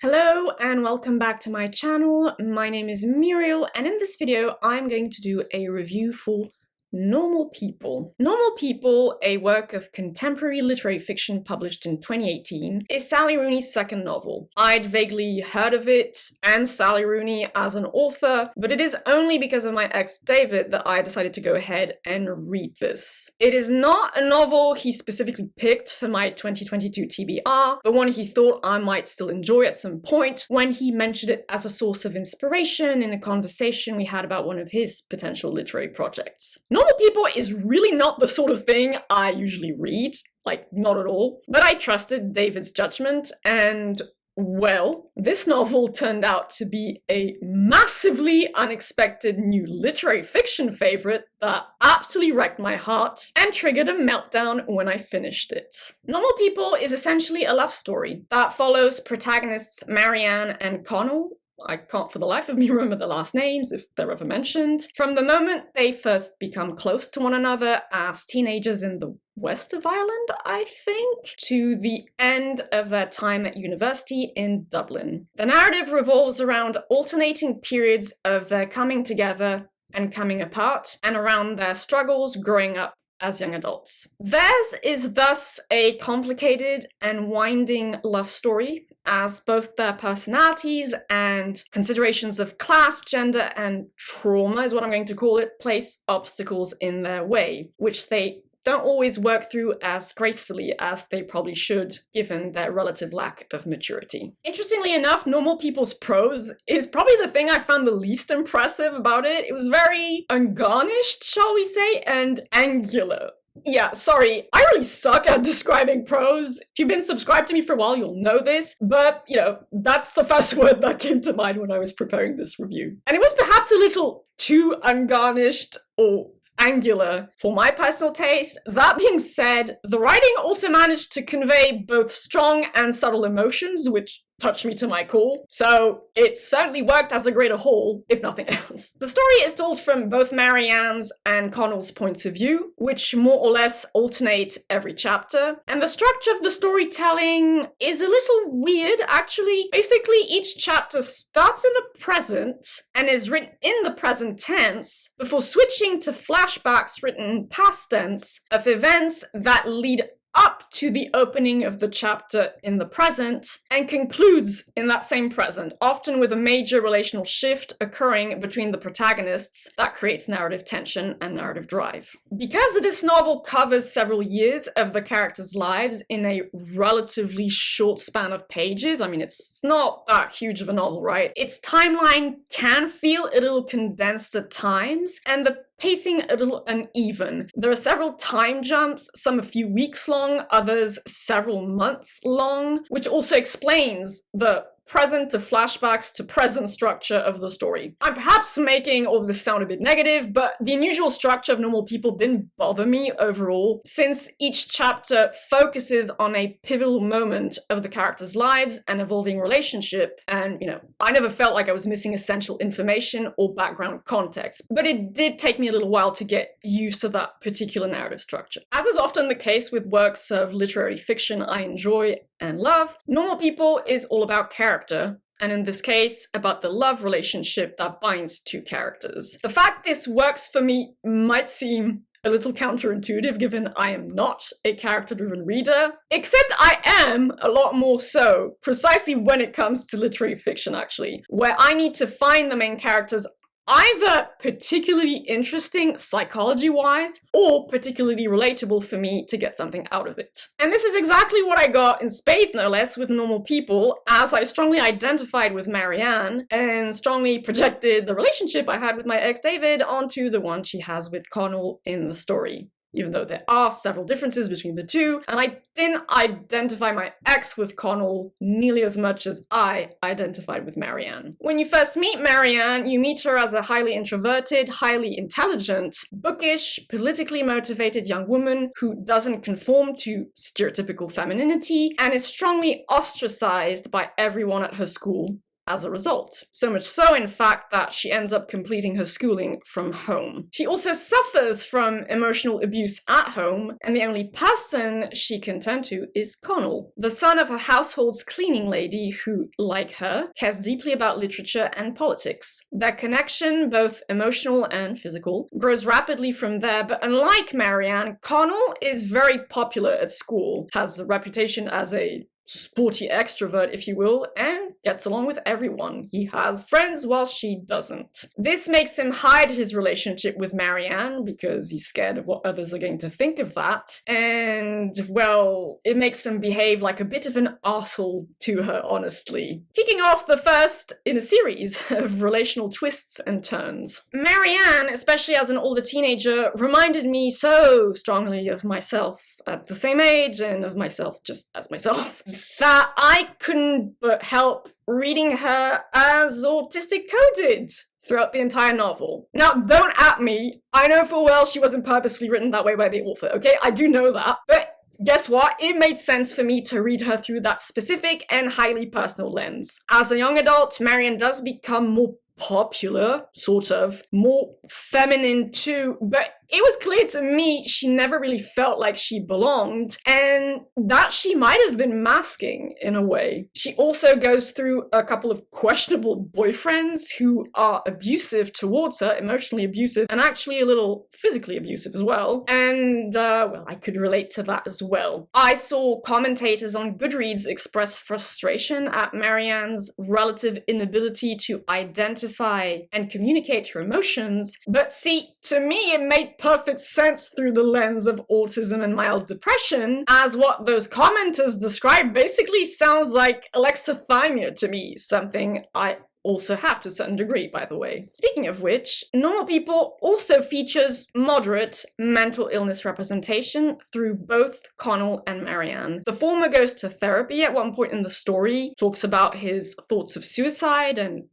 Hello and welcome back to my channel. My name is Muriel and in this video I'm going to do a review for Normal People. Normal People, a work of contemporary literary fiction published in 2018, is Sally Rooney's second novel. I'd vaguely heard of it and Sally Rooney as an author, but it is only because of my ex David that I decided to go ahead and read this. It is not a novel he specifically picked for my 2022 TBR, but one he thought I might still enjoy at some point when he mentioned it as a source of inspiration in a conversation we had about one of his potential literary projects. Normal People is really not the sort of thing I usually read, like not at all, but I trusted David's judgment and well, this novel turned out to be a massively unexpected new literary fiction favorite that absolutely wrecked my heart and triggered a meltdown when I finished it. Normal People is essentially a love story that follows protagonists Marianne and Connell. I can't for the life of me remember the last names, if they're ever mentioned. From the moment they first become close to one another as teenagers in the west of Ireland, I think, to the end of their time at university in Dublin. The narrative revolves around alternating periods of their coming together and coming apart, and around their struggles growing up as young adults. Theirs is thus a complicated and winding love story, as both their personalities and considerations of class, gender, and trauma is what I'm going to call it, place obstacles in their way, which they don't always work through as gracefully as they probably should, given their relative lack of maturity. Interestingly enough, Normal People's prose is probably the thing I found the least impressive about it. It was very ungarnished, shall we say, and angular. Yeah, sorry, I really suck at describing prose. If you've been subscribed to me for a while, you'll know this, but, that's the first word that came to mind when I was preparing this review. And it was perhaps a little too ungarnished or angular for my personal taste. That being said, the writing also managed to convey both strong and subtle emotions, which touched me to my core, so it certainly worked as a greater whole, if nothing else. The story is told from both Marianne's and Connell's points of view, which more or less alternate every chapter, and the structure of the storytelling is a little weird, actually. Basically, each chapter starts in the present and is written in the present tense, before switching to flashbacks written in past tense of events that lead up to the opening of the chapter in the present and concludes in that same present, often with a major relational shift occurring between the protagonists that creates narrative tension and narrative drive. Because this novel covers several years of the characters' lives in a relatively short span of pages, I mean, it's not that huge of a novel, right? Its timeline can feel a little condensed at times, and the pacing a little uneven. There are several time jumps, some a few weeks long, others several months long, which also explains the present to flashbacks to present structure of the story. I'm perhaps making all of this sound a bit negative, but the unusual structure of Normal People didn't bother me overall, since each chapter focuses on a pivotal moment of the characters' lives and evolving relationship, and, I never felt like I was missing essential information or background context, but it did take me a little while to get used to that particular narrative structure. As is often the case with works of literary fiction I enjoy and love, Normal People is all about character, and in this case, about the love relationship that binds two characters. The fact this works for me might seem a little counterintuitive, given I am not a character-driven reader, except I am a lot more so, precisely when it comes to literary fiction, actually, where I need to find the main characters either particularly interesting psychology-wise, or particularly relatable for me to get something out of it. And this is exactly what I got in spades, no less, with Normal People, as I strongly identified with Marianne, and strongly projected the relationship I had with my ex David onto the one she has with Connell in the story. Even though there are several differences between the two, and I didn't identify my ex with Connell nearly as much as I identified with Marianne. When you first meet Marianne, you meet her as a highly introverted, highly intelligent, bookish, politically motivated young woman who doesn't conform to stereotypical femininity and is strongly ostracized by everyone at her school, as a result. So much so, in fact, that she ends up completing her schooling from home. She also suffers from emotional abuse at home, and the only person she can turn to is Connell, the son of her household's cleaning lady who, like her, cares deeply about literature and politics. Their connection, both emotional and physical, grows rapidly from there, but unlike Marianne, Connell is very popular at school, has a reputation as a sporty extrovert, if you will, and gets along with everyone. He has friends while she doesn't. This makes him hide his relationship with Marianne because he's scared of what others are going to think of that, and, well, it makes him behave like a bit of an arsehole to her, honestly. Kicking off the first in a series of relational twists and turns. Marianne, especially as an older teenager, reminded me so strongly of myself at the same age, and of myself just as myself, that I couldn't but help reading her as autistic-coded throughout the entire novel. Now, don't at me. I know full well she wasn't purposely written that way by the author, okay? I do know that. But guess what? It made sense for me to read her through that specific and highly personal lens. As a young adult, Marianne does become more popular, sort of, more feminine too, but it was clear to me she never really felt like she belonged, and that she might have been masking in a way. She also goes through a couple of questionable boyfriends who are abusive towards her, emotionally abusive, and actually a little physically abusive as well. And, well, I could relate to that as well. I saw commentators on Goodreads express frustration at Marianne's relative inability to identify and communicate her emotions, but see, to me it made perfect sense through the lens of autism and mild depression, as what those commenters describe basically sounds like alexithymia to me, something I also have to a certain degree, by the way. Speaking of which, Normal People also features moderate mental illness representation through both Connell and Marianne. The former goes to therapy at one point in the story, talks about his thoughts of suicide, and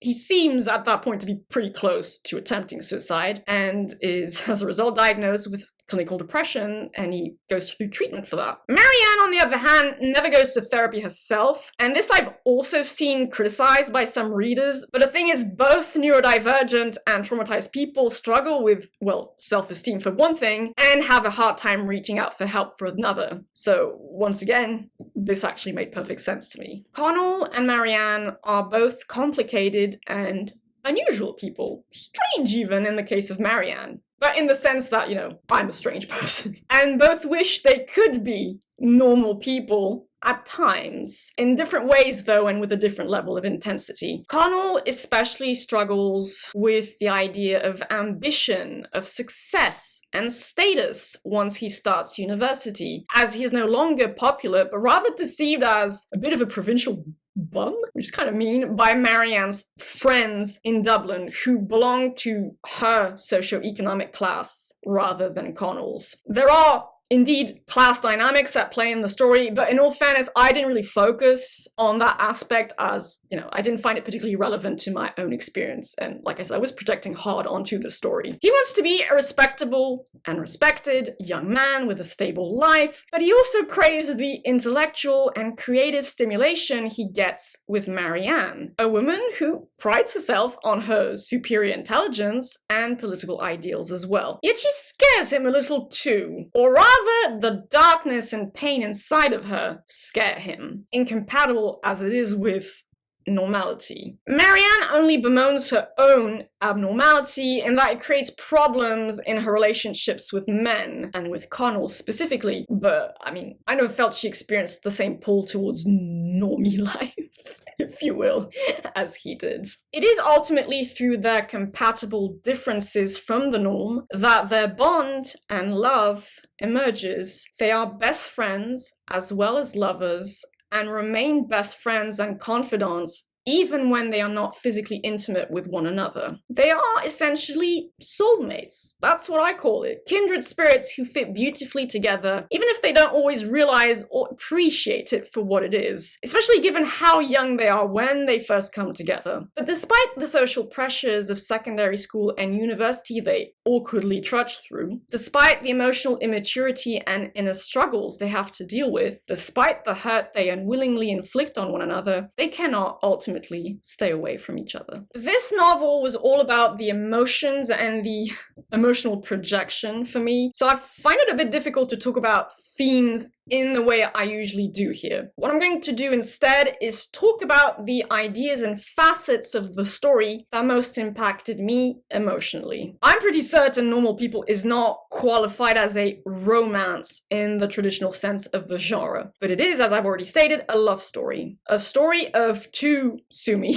he seems at that point to be pretty close to attempting suicide, and is, as a result, diagnosed with clinical depression, and he goes through treatment for that. Marianne, on the other hand, never goes to therapy herself, and this I've also seen criticized by some readers, but the thing is, both neurodivergent and traumatized people struggle with, well, self-esteem for one thing, and have a hard time reaching out for help for another. So, once again, this actually made perfect sense to me. Connell and Marianne are both complicated and unusual people. Strange, even, in the case of Marianne. But in the sense that, I'm a strange person. And both wish they could be normal people at times. In different ways, though, and with a different level of intensity. Connell especially struggles with the idea of ambition, of success, and status once he starts university, as he is no longer popular, but rather perceived as a bit of a provincial bum, which is kind of mean, by Marianne's friends in Dublin who belong to her socio-economic class rather than Connell's. There are indeed class dynamics at play in the story, but in all fairness, I didn't really focus on that aspect as, I didn't find it particularly relevant to my own experience, and like I said, I was projecting hard onto the story. He wants to be a respectable and respected young man with a stable life, but he also craves the intellectual and creative stimulation he gets with Marianne, a woman who prides herself on her superior intelligence and political ideals as well. Yet she scares him a little too, or rather, the darkness and pain inside of her scare him, incompatible as it is with normality. Marianne only bemoans her own abnormality in that it creates problems in her relationships with men, and with Connell specifically, but I never felt she experienced the same pull towards normie life, if you will, as he did. It is ultimately through their compatible differences from the norm that their bond and love emerges. They are best friends as well as lovers, and remain best friends and confidants even when they are not physically intimate with one another. They are essentially soulmates. That's what I call it. Kindred spirits who fit beautifully together, even if they don't always realize or appreciate it for what it is, especially given how young they are when they first come together. But despite the social pressures of secondary school and university they awkwardly trudge through, despite the emotional immaturity and inner struggles they have to deal with, despite the hurt they unwillingly inflict on one another, they cannot ultimately ultimately stay away from each other. This novel was all about the emotions and the emotional projection for me, so I find it a bit difficult to talk about themes in the way I usually do here. What I'm going to do instead is talk about the ideas and facets of the story that most impacted me emotionally. I'm pretty certain Normal People is not qualified as a romance in the traditional sense of the genre, but it is, as I've already stated, a love story. A story of two, sue me,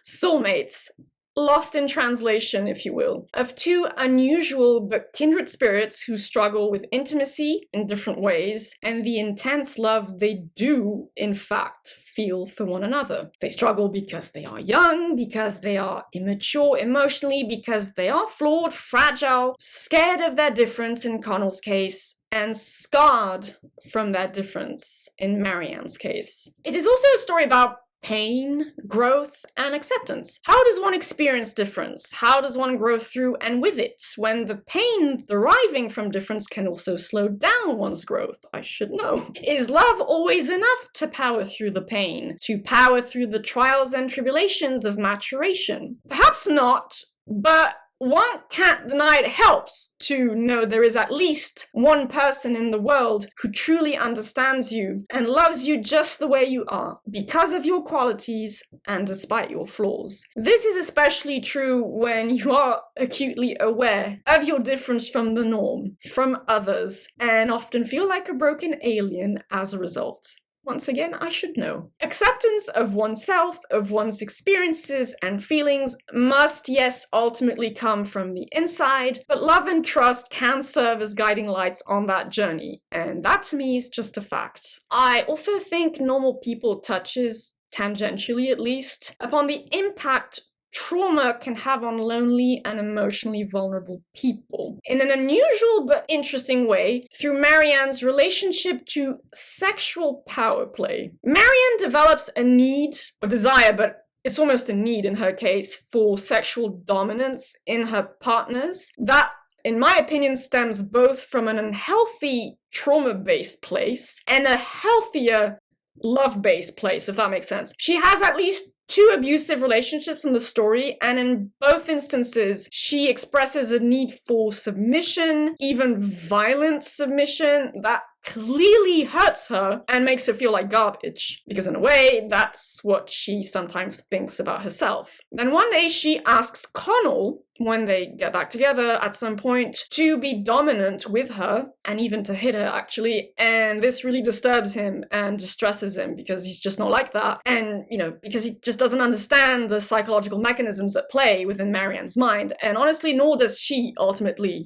soulmates, lost in translation, if you will, of two unusual but kindred spirits who struggle with intimacy in different ways and the intense love they do, in fact, feel for one another. They struggle because they are young, because they are immature emotionally, because they are flawed, fragile, scared of their difference in Connell's case, and scarred from that difference in Marianne's case. It is also a story about pain, growth, and acceptance. How does one experience difference? How does one grow through and with it when the pain deriving from difference can also slow down one's growth? I should know. Is love always enough to power through the pain, to power through the trials and tribulations of maturation? Perhaps not, but one can't deny it helps to know there is at least one person in the world who truly understands you and loves you just the way you are, because of your qualities and despite your flaws. This is especially true when you are acutely aware of your difference from the norm, from others, and often feel like a broken alien as a result. Once again, I should know. Acceptance of oneself, of one's experiences and feelings must, yes, ultimately come from the inside, but love and trust can serve as guiding lights on that journey, and that to me is just a fact. I also think Normal People touches, tangentially at least, upon the impact trauma can have on lonely and emotionally vulnerable people. In an unusual but interesting way, through Marianne's relationship to sexual power play. Marianne develops a need, or desire, but it's almost a need in her case, for sexual dominance in her partners. That, in my opinion, stems both from an unhealthy trauma-based place and a healthier love-based place, if that makes sense. She has at least two abusive relationships in the story, and in both instances, she expresses a need for submission, even violent submission, that clearly hurts her and makes her feel like garbage, because in a way, that's what she sometimes thinks about herself. Then one day she asks Connell, when they get back together at some point, to be dominant with her, and even to hit her actually, and this really disturbs him and distresses him because he's just not like that, and because he just doesn't understand the psychological mechanisms at play within Marianne's mind, and honestly, nor does she ultimately,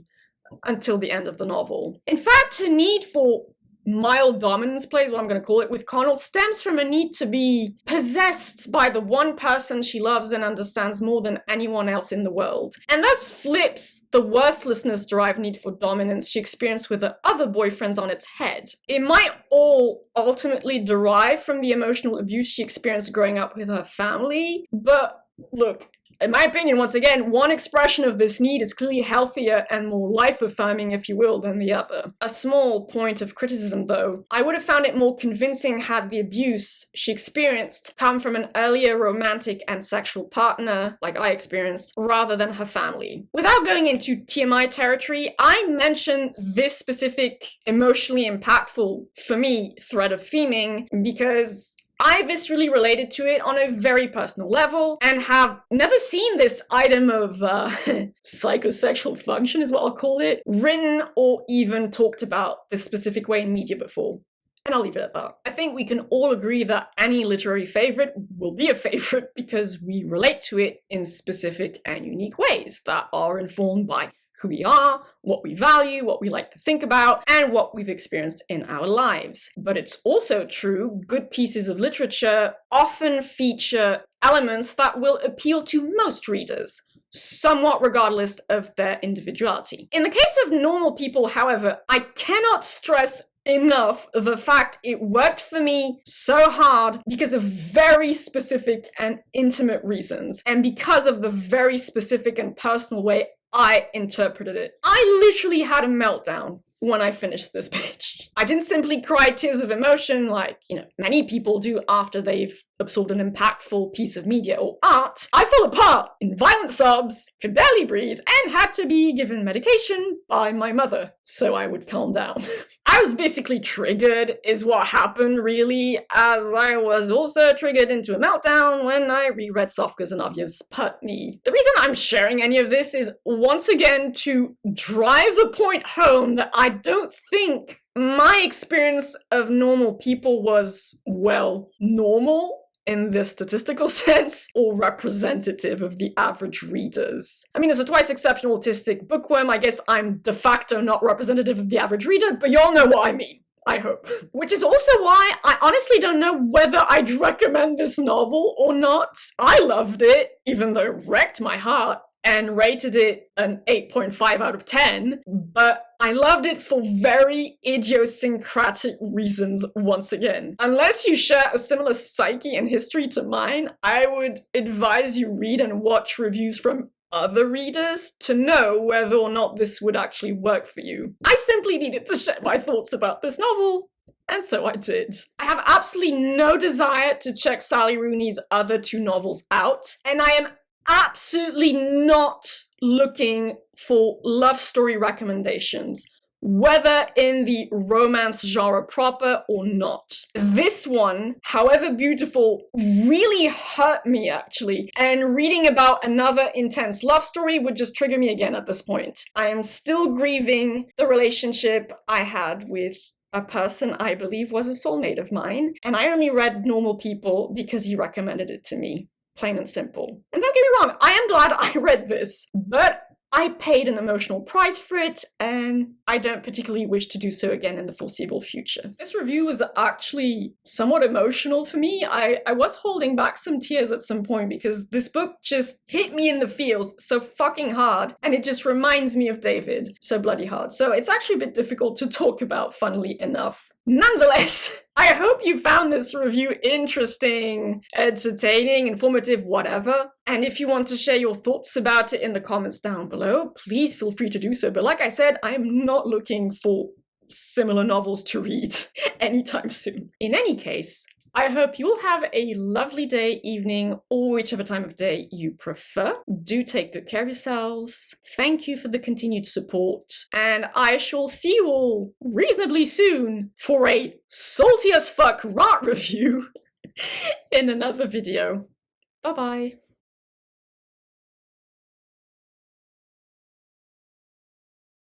until the end of the novel. In fact, her need for mild dominance play is what I'm going to call it with Connell stems from a need to be possessed by the one person she loves and understands more than anyone else in the world, and thus flips the worthlessness-derived need for dominance she experienced with her other boyfriends on its head. It might all ultimately derive from the emotional abuse she experienced growing up with her family, but look, in my opinion, once again, one expression of this need is clearly healthier and more life-affirming, if you will, than the other. A small point of criticism, though. I would have found it more convincing had the abuse she experienced come from an earlier romantic and sexual partner, like I experienced, rather than her family. Without going into TMI territory, I mention this specific emotionally impactful, for me, thread of theming because I viscerally related to it on a very personal level and have never seen this item of psychosexual function, is what I'll call it, written or even talked about this specific way in media before. And I'll leave it at that. I think we can all agree that any literary favorite will be a favorite because we relate to it in specific and unique ways that are informed by who we are, what we value, what we like to think about, and what we've experienced in our lives. But it's also true, good pieces of literature often feature elements that will appeal to most readers, somewhat regardless of their individuality. In the case of Normal People, however, I cannot stress enough the fact it worked for me so hard because of very specific and intimate reasons, and because of the very specific and personal way I interpreted it. I literally had a meltdown when I finished this page. I didn't simply cry tears of emotion like, many people do after they've absorbed an impactful piece of media or art. I fell apart in violent sobs, could barely breathe, and had to be given medication by my mother so I would calm down. I was basically triggered, is what happened really, as I was also triggered into a meltdown when I reread Sofka Zanavyev's Putney. The reason I'm sharing any of this is, once again, to drive the point home that I don't think my experience of normal people was, well, normal in the statistical sense, or representative of the average readers. I mean, as a twice exceptional autistic bookworm, I guess I'm de facto not representative of the average reader, but y'all know what I mean. I hope. Which is also why I honestly don't know whether I'd recommend this novel or not. I loved it, even though it wrecked my heart, and rated it an 8.5 out of 10, but I loved it for very idiosyncratic reasons once again. Unless you share a similar psyche and history to mine, I would advise you read and watch reviews from other readers to know whether or not this would actually work for you. I simply needed to share my thoughts about this novel, and so I did. I have absolutely no desire to check Sally Rooney's other 2 novels out, and I am absolutely not looking for love story recommendations, whether in the romance genre proper or not. This one, however beautiful, really hurt me actually, and reading about another intense love story would just trigger me again at this point. I am still grieving the relationship I had with a person I believe was a soulmate of mine, and I only read Normal People because he recommended it to me. Plain and simple. And don't get me wrong, I am glad I read this, but I paid an emotional price for it, and I don't particularly wish to do so again in the foreseeable future. This review was actually somewhat emotional for me. I was holding back some tears at some point because this book just hit me in the feels so fucking hard, and it just reminds me of David so bloody hard. So it's actually a bit difficult to talk about, funnily enough. Nonetheless, I hope you found this review interesting, entertaining, informative, whatever. And if you want to share your thoughts about it in the comments down below, please feel free to do so. But like I said, I am not looking for similar novels to read anytime soon. In any case, I hope you'll have a lovely day, evening, or whichever time of day you prefer. Do take good care of yourselves. Thank you for the continued support, and I shall see you all reasonably soon for a salty as fuck rant review in another video. Bye bye.